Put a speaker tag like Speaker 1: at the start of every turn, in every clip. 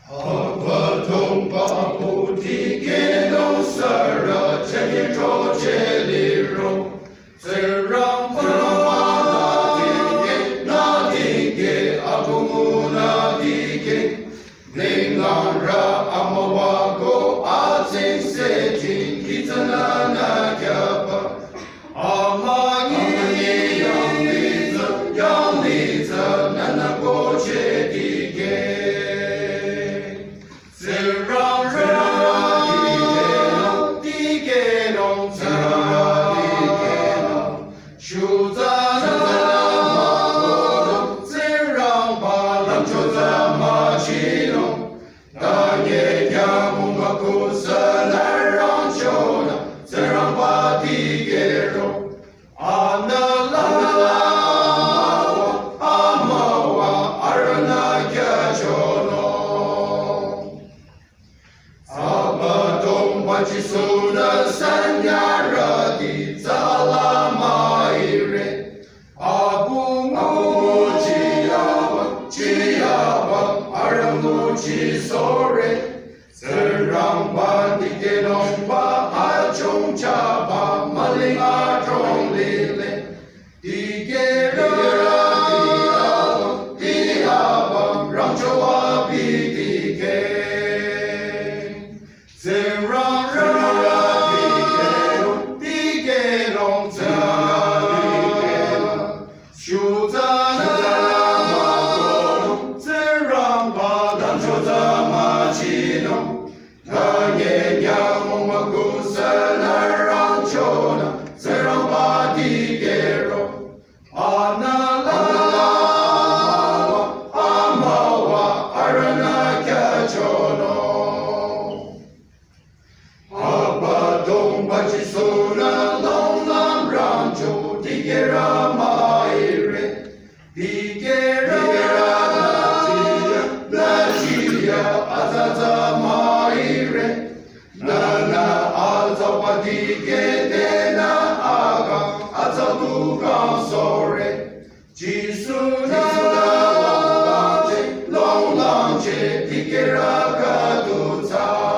Speaker 1: Apa tompa puti keno sara cheni cho cheli ro serang pa na dige agumu na dige ningang ra amawago azing sejin kitana na kyapa amani yang liza nana go che dige Suna sanyara di zalama ire abu chiyawa aramu chisore serang ba di genong ba achong chaba maling achong lile di gera di haba rangchowa bi di ge serang Suna long lam rancho digera maire digera la chia azaza maire nana azawa digedena aga azaduga sore jisuna long lanche digera kaduza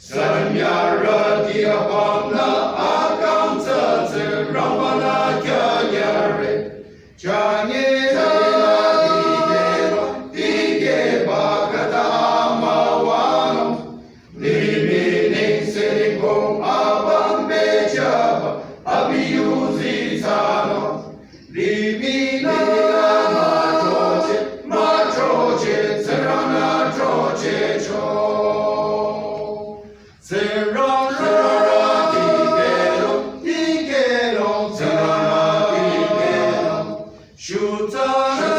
Speaker 1: Sanyara dia bangna agam tse ramana kya yare chanye dige bagada mawano limini serikong abang bejaba abiyuzi sano limina matroche serana troche cho Shuta